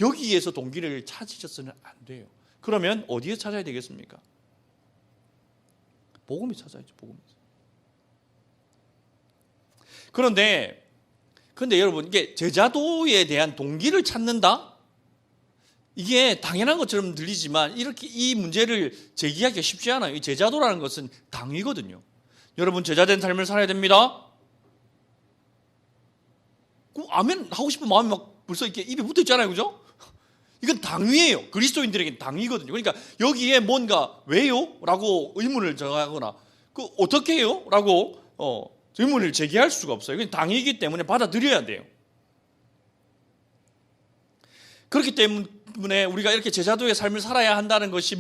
여기에서 동기를 찾으셔서는 안 돼요. 그러면 어디에 찾아야 되겠습니까? 복음이 찾아야죠. 복음이. 그런데 여러분, 이게 제자도에 대한 동기를 찾는다? 이게 당연한 것처럼 들리지만 이렇게 이 문제를 제기하기가 쉽지 않아요. 이 제자도라는 것은 당위거든요. 여러분, 제자된 삶을 살아야 됩니다. 아멘 하고 싶은 마음이 막 벌써 이렇게 입에 붙어 있잖아요. 그죠? 이건 당위예요. 그리스도인들에게는 당위거든요. 그러니까 여기에 뭔가 왜요? 라고 의문을 정하거나 어떻게 해요? 라고 의문을 제기할 수가 없어요. 이건 당위이기 때문에 받아들여야 돼요. 그렇기 때문에 우리가 이렇게 제자도의 삶을 살아야 한다는 것이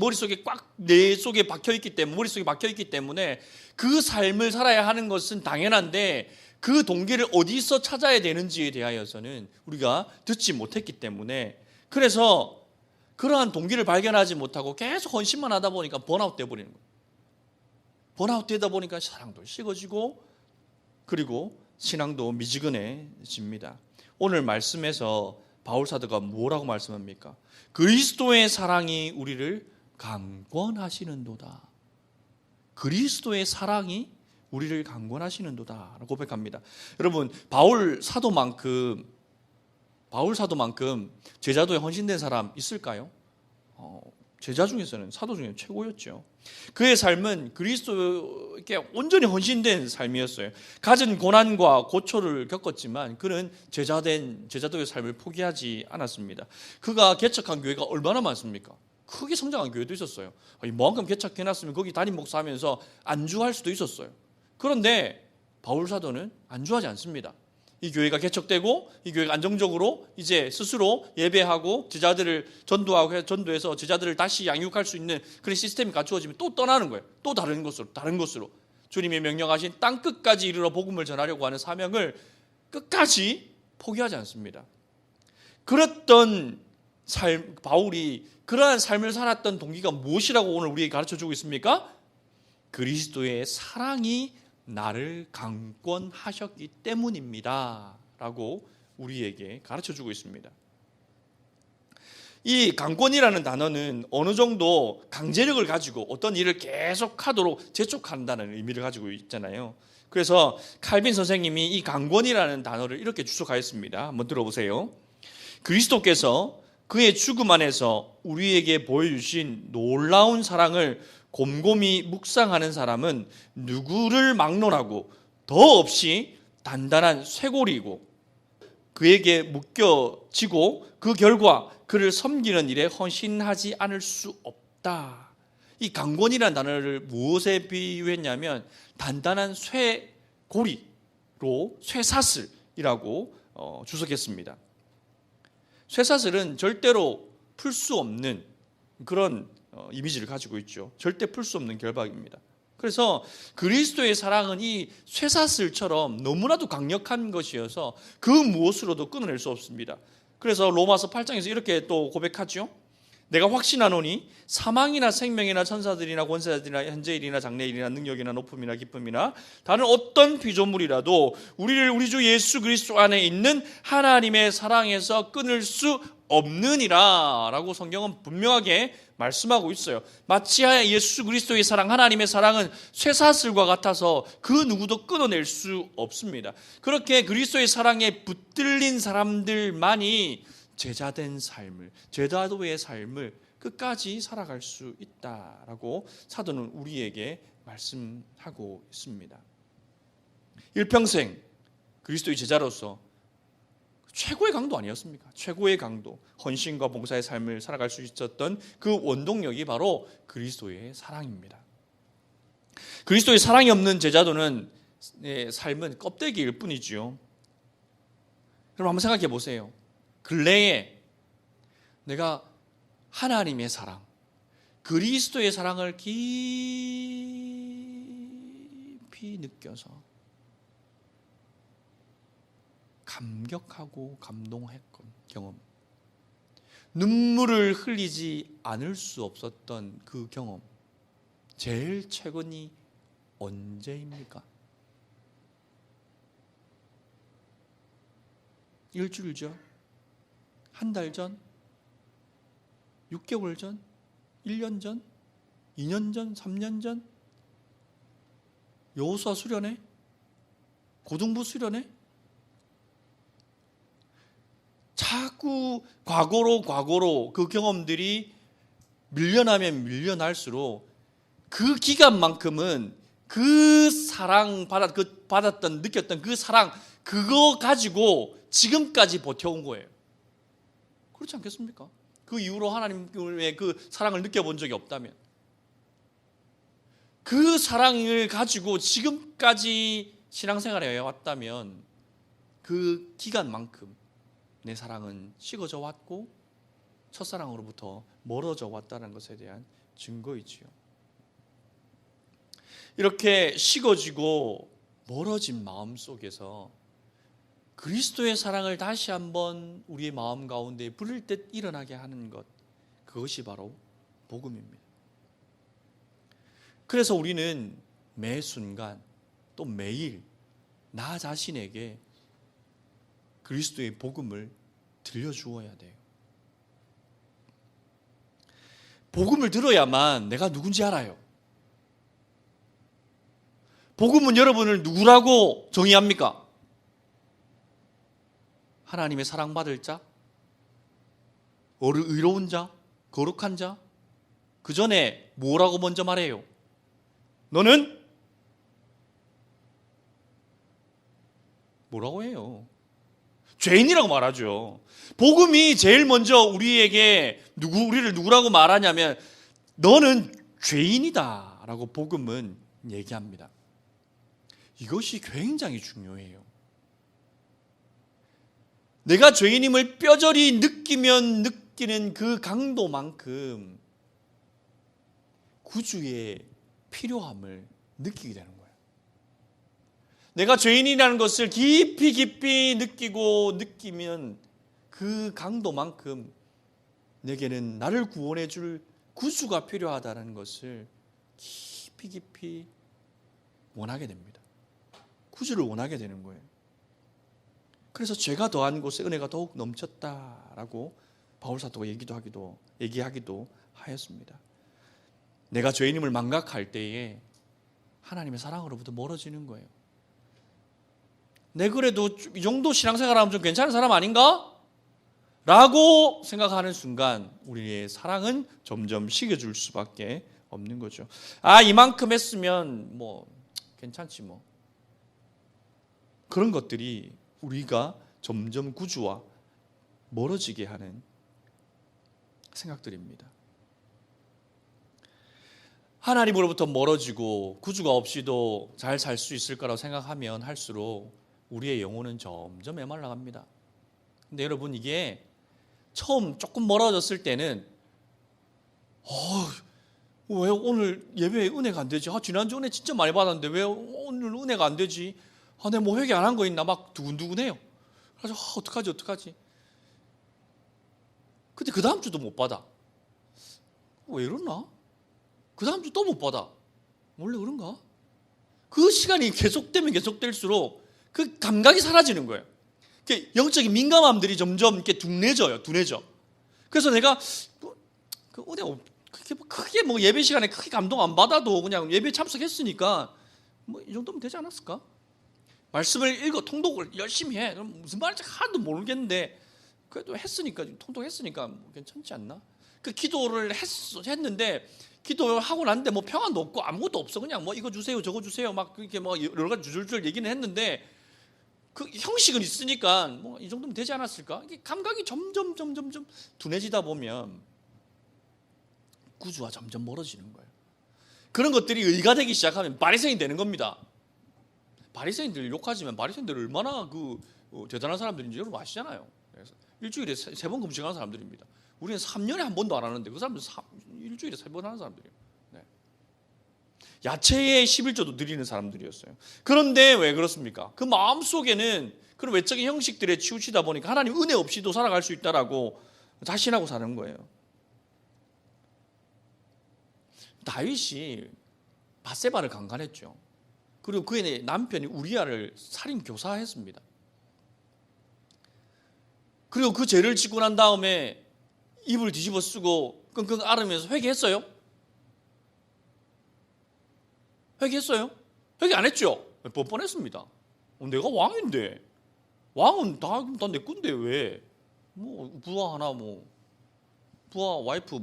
내 속에 박혀있기 때문에 그 삶을 살아야 하는 것은 당연한데, 그 동기를 어디서 찾아야 되는지에 대하여서는 우리가 듣지 못했기 때문에, 그래서 그러한 동기를 발견하지 못하고 계속 헌신만 하다 보니까 번아웃 돼버리는 거예요. 번아웃 되다 보니까 사랑도 식어지고 그리고 신앙도 미지근해집니다. 오늘 말씀에서 바울 사도가 뭐라고 말씀합니까? 그리스도의 사랑이 우리를 강권하시는도다. 그리스도의 사랑이 우리를 강권하시는도다 라고 고백합니다. 여러분, 바울 사도만큼 제자도에 헌신된 사람 있을까요? 제자 중에서는, 사도 중에 최고였죠. 그의 삶은 그리스도에게 온전히 헌신된 삶이었어요. 갖은 고난과 고초를 겪었지만 그는 제자도의 삶을 포기하지 않았습니다. 그가 개척한 교회가 얼마나 많습니까? 크게 성장한 교회도 있었어요. 이만큼 개척해놨으면 거기 담임 목사하면서 안주할 수도 있었어요. 그런데 바울 사도는 안주하지 않습니다. 이 교회가 개척되고 이 교회가 안정적으로 이제 스스로 예배하고 제자들을 전도해서 제자들을 다시 양육할 수 있는 그런 시스템이 갖추어지면 또 떠나는 거예요. 또 다른 곳으로 주님이 명령하신 땅 끝까지 이르러 복음을 전하려고 하는 사명을 끝까지 포기하지 않습니다. 그랬던 바울이 그러한 삶을 살았던 동기가 무엇이라고 오늘 우리에게 가르쳐주고 있습니까? 그리스도의 사랑이 나를 강권하셨기 때문입니다 라고 우리에게 가르쳐주고 있습니다. 이 강권이라는 단어는 어느 정도 강제력을 가지고 어떤 일을 계속하도록 재촉한다는 의미를 가지고 있잖아요. 그래서 칼빈 선생님이 이 강권이라는 단어를 이렇게 주석하였습니다. 한번 들어보세요. 그리스도께서 그의 죽음 안에서 우리에게 보여주신 놀라운 사랑을 곰곰이 묵상하는 사람은 누구를 막론하고 더없이 단단한 쇠고리이고 그에게 묶여지고 그 결과 그를 섬기는 일에 헌신하지 않을 수 없다. 이 강권이라는 단어를 무엇에 비유했냐면 단단한 쇠고리로 쇠사슬이라고 주석했습니다. 쇠사슬은 절대로 풀 수 없는 그런 이미지를 가지고 있죠. 절대 풀 수 없는 결박입니다. 그래서 그리스도의 사랑은 이 쇠사슬처럼 너무나도 강력한 것이어서 그 무엇으로도 끊어낼 수 없습니다. 그래서 로마서 8장에서 이렇게 또 고백하죠. 내가 확신하노니 사망이나 생명이나 천사들이나 권세자들이나 현재일이나 장래일이나 능력이나 높음이나 기쁨이나 다른 어떤 피조물이라도 우리를 우리 주 예수 그리스도 안에 있는 하나님의 사랑에서 끊을 수 없느니라 라고 성경은 분명하게 말씀하고 있어요. 마치 예수 그리스도의 사랑, 하나님의 사랑은 쇠사슬과 같아서 그 누구도 끊어낼 수 없습니다. 그렇게 그리스도의 사랑에 붙들린 사람들만이 제자된 삶을, 제자도의 삶을 끝까지 살아갈 수 있다라고 사도는 우리에게 말씀하고 있습니다. 일평생 그리스도의 제자로서 최고의 강도 아니었습니까? 최고의 강도, 헌신과 봉사의 삶을 살아갈 수 있었던 그 원동력이 바로 그리스도의 사랑입니다. 그리스도의 사랑이 없는 제자도는 삶은 껍데기일 뿐이지요. 여러분 한번 생각해 보세요. 근래에 내가 하나님의 사랑, 그리스도의 사랑을 깊이 느껴서 감격하고 감동했던 경험, 눈물을 흘리지 않을 수 없었던 그 경험, 제일 최근이 언제입니까? 일주일 전? 한 달 전? 6개월 전? 1년 전? 2년 전? 3년 전? 여호수아 수련회? 고등부 수련회? 자꾸 과거로 그 경험들이 밀려나면 밀려날수록 그 기간만큼은 그 사랑 받았던 느꼈던 그 사랑 그거 가지고 지금까지 버텨온 거예요. 그렇지 않겠습니까? 그 이후로 하나님의 그 사랑을 느껴본 적이 없다면 그 사랑을 가지고 지금까지 신앙생활을 해왔다면 그 기간만큼 내 사랑은 식어져 왔고 첫사랑으로부터 멀어져 왔다는 것에 대한 증거이지요. 이렇게 식어지고 멀어진 마음 속에서 그리스도의 사랑을 다시 한번 우리의 마음 가운데 부를 듯 일어나게 하는 것, 그것이 바로 복음입니다. 그래서 우리는 매 순간 또 매일 나 자신에게 그리스도의 복음을 들려주어야 돼요. 복음을 들어야만 내가 누군지 알아요. 복음은 여러분을 누구라고 정의합니까? 하나님의 사랑받을 자? 의로운 자? 거룩한 자? 그 전에 뭐라고 먼저 말해요? 너는 뭐라고 해요? 죄인이라고 말하죠. 복음이 제일 먼저 우리를 누구라고 말하냐면 너는 죄인이다라고 복음은 얘기합니다. 이것이 굉장히 중요해요. 내가 죄인임을 뼈저리 느끼면 느끼는 그 강도만큼 구주의 필요함을 느끼게 되는 거예요. 내가 죄인이라는 것을 깊이 느끼면 그 강도만큼 내게는 나를 구원해 줄 구주가 필요하다는 것을 깊이 원하게 됩니다. 구주를 원하게 되는 거예요. 그래서 죄가 더한 곳에 은혜가 더욱 넘쳤다라고 바울 사도가 얘기하기도 하였습니다. 내가 죄인임을 망각할 때에 하나님의 사랑으로부터 멀어지는 거예요. 내 그래도 이 정도 신앙생활하면 좀 괜찮은 사람 아닌가? 라고 생각하는 순간 우리의 사랑은 점점 식어질 수밖에 없는 거죠. 이만큼 했으면 뭐 괜찮지 뭐. 그런 것들이 우리가 점점 구주와 멀어지게 하는 생각들입니다. 하나님으로부터 멀어지고 구주가 없이도 잘 살 수 있을 거라고 생각하면 할수록 우리의 영혼은 점점 메말라갑니다. 근데 여러분 이게 처음 조금 멀어졌을 때는 왜 오늘 예배에 은혜가 안 되지? 지난주 은혜 진짜 많이 받았는데 왜 오늘 은혜가 안 되지? 내가 뭐 회개 안 한 거 있나? 막 두근두근해요. 그래서 어떡하지? 근데 그 다음 주도 못 받아. 왜 이러나? 그 다음 주 또 못 받아. 원래 그런가? 그 시간이 계속될수록 그 감각이 사라지는 거예요. 영적인 민감함들이 점점 이렇게 둔해져요. 그래서 내가 그 은혜 크게 뭐 예배 시간에 크게 감동 안 받아도 그냥 예배 참석했으니까 뭐 이 정도면 되지 않았을까? 말씀을 통독을 열심히 해. 그럼 무슨 말인지 하나도 모르겠는데 그래도 통독했으니까 뭐 괜찮지 않나? 그 기도를 했는데 기도하고 났는데 뭐 평안도 없고 아무것도 없어. 그냥 뭐 이거 주세요, 저거 주세요. 막 그렇게 뭐 여러 가지 줄줄 얘기는 했는데 그 형식은 있으니까 뭐 이 정도면 되지 않았을까? 이게 감각이 점점 둔해지다 보면 구주와 점점 멀어지는 거예요. 그런 것들이 의가 되기 시작하면 바리새인이 되는 겁니다. 바리새인들 욕하지만 바리새인들 얼마나 대단한 사람들인지 여러분 아시잖아요. 그래서 일주일에 3번 금식하는 사람들입니다. 우리는 3년에 한 번도 안 하는데 그 사람들은 일주일에 3번 하는 사람들이에요. 네. 야채의 11조도 드리는 사람들이었어요. 그런데 왜 그렇습니까? 그 마음속에는 그런 외적인 형식들에 치우치다 보니까 하나님 은혜 없이도 살아갈 수 있다라고 자신하고 사는 거예요. 다윗이 밧세바를 강간했죠. 그리고 그의 남편이 우리아를 살인 교사했습니다. 그리고 그 죄를 짓고 난 다음에 입을 뒤집어 쓰고 끙끙 앓으면서 회개했어요? 회개 안 했죠? 뻔뻔했습니다. 내가 왕인데 왕은 다 내 건데 왜? 뭐 부하 하나 부하 와이프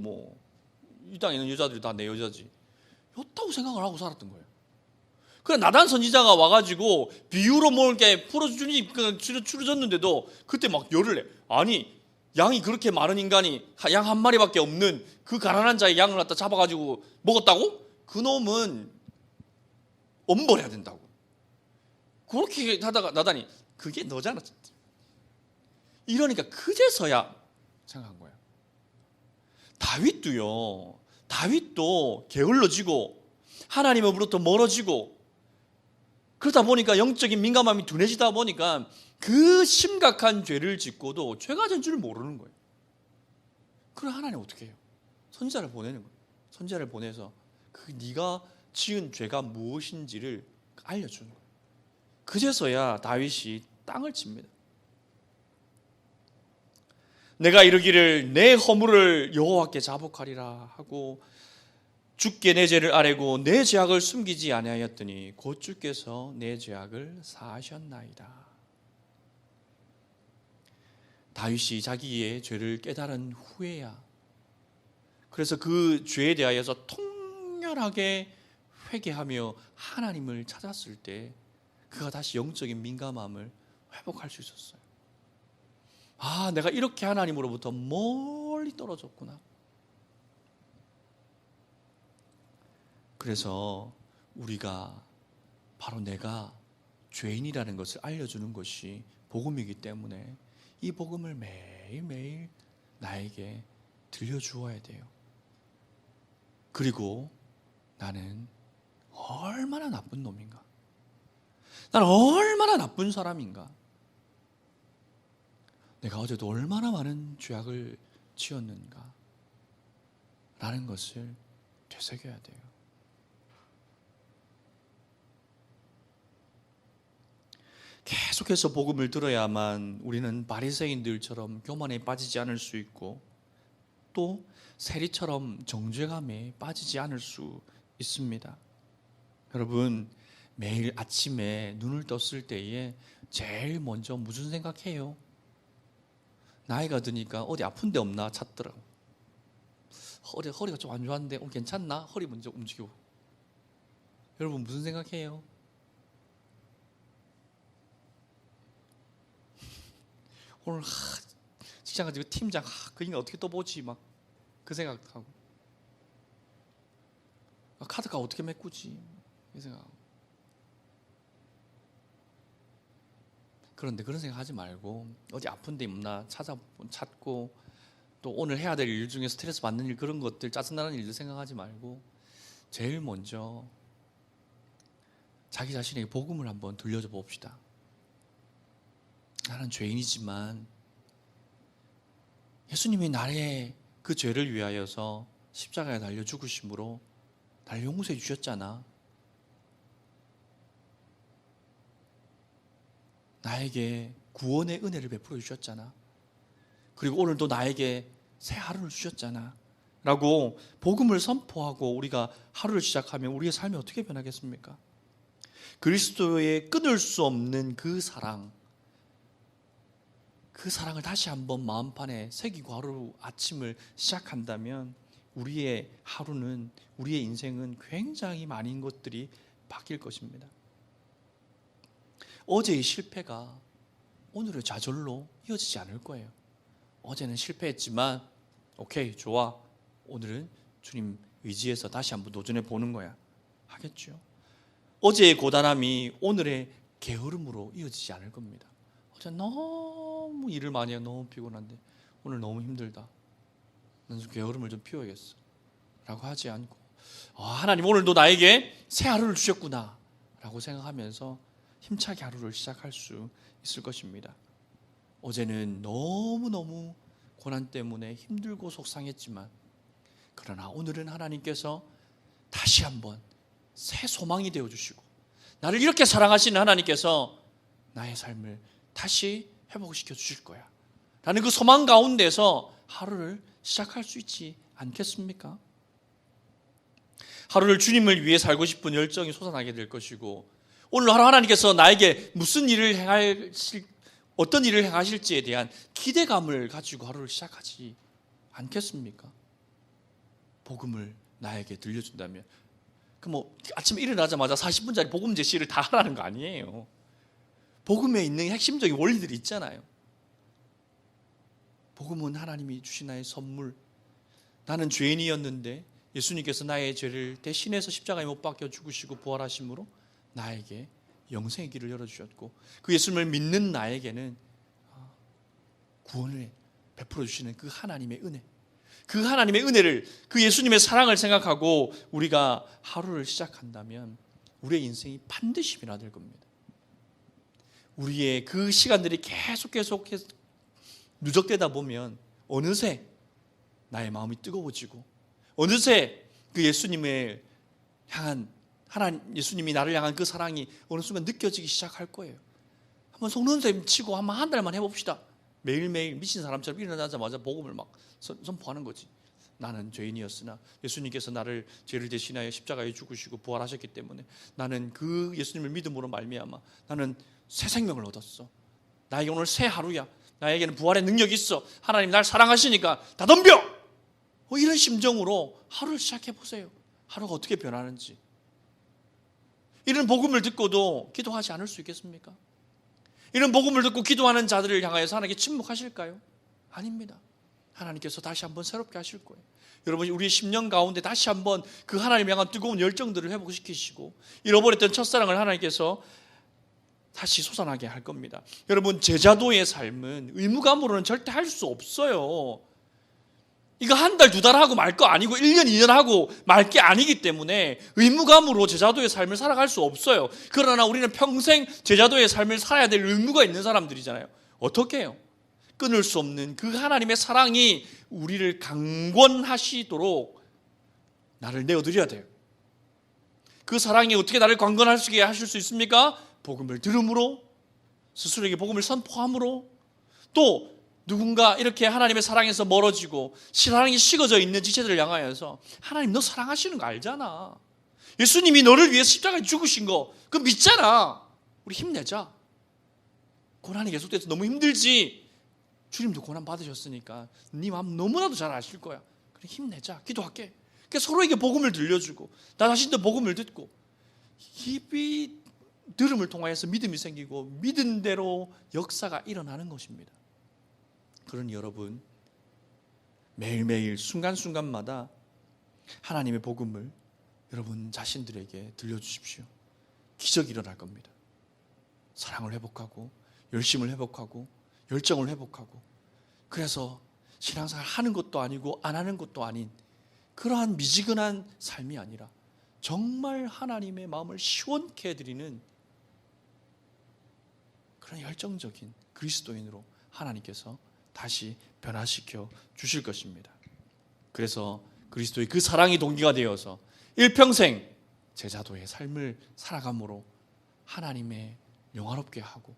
이 땅에 있는 여자들이 다 내 여자지. 였다고 생각을 하고 살았던 거예요. 그래 나단 선지자가 와가지고 비유로 이렇게 풀어주니 추려졌는데도 그때 막 열을 내. 아니 양이 그렇게 많은 인간이 양 한 마리밖에 없는 그 가난한 자의 양을 갖다 잡아가지고 먹었다고? 그 놈은 엄벌해야 된다고. 그렇게 하다가 나단이 그게 너잖아. 이러니까 그제서야 생각한 거예요. 다윗도 게을러지고 하나님으로부터 멀어지고 그러다 보니까 영적인 민감함이 둔해지다 보니까 그 심각한 죄를 짓고도 죄가 된 줄 모르는 거예요. 그럼 하나님 어떻게 해요? 선지자를 보내는 거예요. 선지자를 보내서 네가 지은 죄가 무엇인지를 알려주는 거예요. 그제서야 다윗이 땅을 칩니다. 내가 이르기를 내 허물을 여호와께 자복하리라 하고 주께 내 죄를 아뢰고 내 죄악을 숨기지 아니하였더니 곧 주께서 내 죄악을 사하셨나이다. 다윗이 자기의 죄를 깨달은 후에야 그래서 그 죄에 대하여서 통렬하게 회개하며 하나님을 찾았을 때 그가 다시 영적인 민감함을 회복할 수 있었어요. 아, 내가 이렇게 하나님으로부터 멀리 떨어졌구나. 그래서 우리가 바로 내가 죄인이라는 것을 알려주는 것이 복음이기 때문에 이 복음을 매일매일 나에게 들려주어야 돼요. 그리고 나는 얼마나 나쁜 놈인가? 나는 얼마나 나쁜 사람인가? 내가 어제도 얼마나 많은 죄악을 지었는가? 라는 것을 되새겨야 돼요. 계속해서 복음을 들어야만 우리는 바리새인들처럼 교만에 빠지지 않을 수 있고 또 세리처럼 정죄감에 빠지지 않을 수 있습니다. 여러분, 매일 아침에 눈을 떴을 때에 제일 먼저 무슨 생각해요? 나이가 드니까 어디 아픈 데 없나 찾더라고. 허리가 좀 안 좋았는데 괜찮나? 허리 먼저 움직이고. 여러분 무슨 생각해요? 오늘 직장 가지고 팀장 그 인간 어떻게 또 보지 막 그 생각하고 카드가 어떻게 메꾸지 이 생각하고. 그런데 그런 생각 하지 말고 어디 아픈 데 있나 찾고 또 오늘 해야 될 일 중에 스트레스 받는 일 그런 것들 짜증나는 일들 생각하지 말고 제일 먼저 자기 자신에게 복음을 한번 들려줘 봅시다. 나는 죄인이지만 예수님이 나의 그 죄를 위하여서 십자가에 달려 죽으심으로 날 용서해 주셨잖아. 나에게 구원의 은혜를 베풀어 주셨잖아. 그리고 오늘도 나에게 새 하루를 주셨잖아. 라고 복음을 선포하고 우리가 하루를 시작하면 우리의 삶이 어떻게 변하겠습니까? 그리스도의 끊을 수 없는 그 사랑을 다시 한번 마음판에 새기고 하루 아침을 시작한다면 우리의 하루는, 우리의 인생은 굉장히 많은 것들이 바뀔 것입니다. 어제의 실패가 오늘의 좌절로 이어지지 않을 거예요. 어제는 실패했지만 오케이, 좋아, 오늘은 주님 의지해서 다시 한번 도전해 보는 거야 하겠죠. 어제의 고단함이 오늘의 게으름으로 이어지지 않을 겁니다. 어제 너무 일을 많이 해서 너무 피곤한데 오늘 너무 힘들다, 난 좀 게으름을 좀 피워야겠어 라고 하지 않고 하나님 오늘도 나에게 새 하루를 주셨구나 라고 생각하면서 힘차게 하루를 시작할 수 있을 것입니다. 어제는 너무너무 고난 때문에 힘들고 속상했지만 그러나 오늘은 하나님께서 다시 한번 새 소망이 되어주시고 나를 이렇게 사랑하시는 하나님께서 나의 삶을 다시 회복시켜 주실 거야 라는 그 소망 가운데서 하루를 시작할 수 있지 않겠습니까? 하루를 주님을 위해 살고 싶은 열정이 솟아나게 될 것이고 오늘 하루 하나님께서 나에게 무슨 일을 어떤 일을 행하실지에 대한 기대감을 가지고 하루를 시작하지 않겠습니까? 복음을 나에게 들려준다면 아침에 일어나자마자 40분짜리 복음 제시를 다 하라는 거 아니에요. 복음에 있는 핵심적인 원리들이 있잖아요. 복음은 하나님이 주신 나의 선물. 나는 죄인이었는데 예수님께서 나의 죄를 대신해서 십자가에 못 박혀 죽으시고 부활하심으로 나에게 영생의 길을 열어주셨고 그 예수님을 믿는 나에게는 구원을 베풀어 주시는 그 하나님의 은혜, 그 하나님의 은혜를, 그 예수님의 사랑을 생각하고 우리가 하루를 시작한다면 우리의 인생이 반드시 변화될 겁니다. 우리의 그 시간들이 계속 누적되다 보면 어느새 나의 마음이 뜨거워지고 어느새 그 예수님을 향한 예수님이 나를 향한 그 사랑이 어느 순간 느껴지기 시작할 거예요. 한번 속는셈 치고 한번 한 달만 해봅시다. 매일매일 미친 사람처럼 일어나자마자 복음을 막 선포하는 거지. 나는 죄인이었으나 예수님께서 나를 죄를 대신하여 십자가에 죽으시고 부활하셨기 때문에 나는 그 예수님을 믿음으로 말미암아 나는 새 생명을 얻었어. 나에게 오늘 새 하루야. 나에게는 부활의 능력이 있어. 하나님 날 사랑하시니까 다 덤벼. 이런 심정으로 하루를 시작해 보세요. 하루가 어떻게 변하는지. 이런 복음을 듣고도 기도하지 않을 수 있겠습니까? 이런 복음을 듣고 기도하는 자들을 향하여서 하나님께 침묵하실까요? 아닙니다. 하나님께서 다시 한번 새롭게 하실 거예요. 여러분, 우리의 10년 가운데 다시 한번 그 하나님 향한 뜨거운 열정들을 회복시키시고 잃어버렸던 첫사랑을 하나님께서 다시 솟아나게 할 겁니다. 여러분, 제자도의 삶은 의무감으로는 절대 할 수 없어요. 이거 한 달, 두 달 하고 말 거 아니고 1년, 2년 하고 말 게 아니기 때문에 의무감으로 제자도의 삶을 살아갈 수 없어요. 그러나 우리는 평생 제자도의 삶을 살아야 될 의무가 있는 사람들이잖아요. 어떻게 해요? 끊을 수 없는 그 하나님의 사랑이 우리를 강권하시도록 나를 내어드려야 돼요. 그 사랑이 어떻게 나를 강권하시게 하실 수 있습니까? 복음을 들음으로, 스스로에게 복음을 선포함으로, 또 누군가 이렇게 하나님의 사랑에서 멀어지고 사랑이 식어져 있는 지체들을 향하여서 하나님 너 사랑하시는 거 알잖아. 예수님이 너를 위해서 십자가에 죽으신 거 그거 믿잖아. 우리 힘내자. 고난이 계속돼서 너무 힘들지. 주님도 고난 받으셨으니까 네 마음 너무나도 잘 아실 거야. 그래 힘내자. 기도할게. 그러니까 서로에게 복음을 들려주고 나 자신도 복음을 듣고 깊이 들음을 통하여서 믿음이 생기고 믿은 대로 역사가 일어나는 것입니다. 그러니 여러분 매일매일 순간순간마다 하나님의 복음을 여러분 자신들에게 들려주십시오. 기적이 일어날 겁니다. 사랑을 회복하고 열심을 회복하고 열정을 회복하고 그래서 신앙생활 하는 것도 아니고 안 하는 것도 아닌 그러한 미지근한 삶이 아니라 정말 하나님의 마음을 시원케 해드리는 그런 열정적인 그리스도인으로 하나님께서 다시 변화시켜 주실 것입니다. 그래서 그리스도의 그 사랑이 동기가 되어서 일평생 제자도의 삶을 살아감으로 하나님의 영화롭게 하고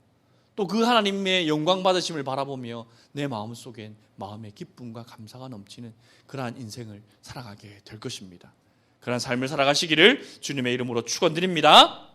또 그 하나님의 영광 받으심을 바라보며 내 마음속엔 마음의 기쁨과 감사가 넘치는 그러한 인생을 살아가게 될 것입니다. 그러한 삶을 살아가시기를 주님의 이름으로 축원드립니다.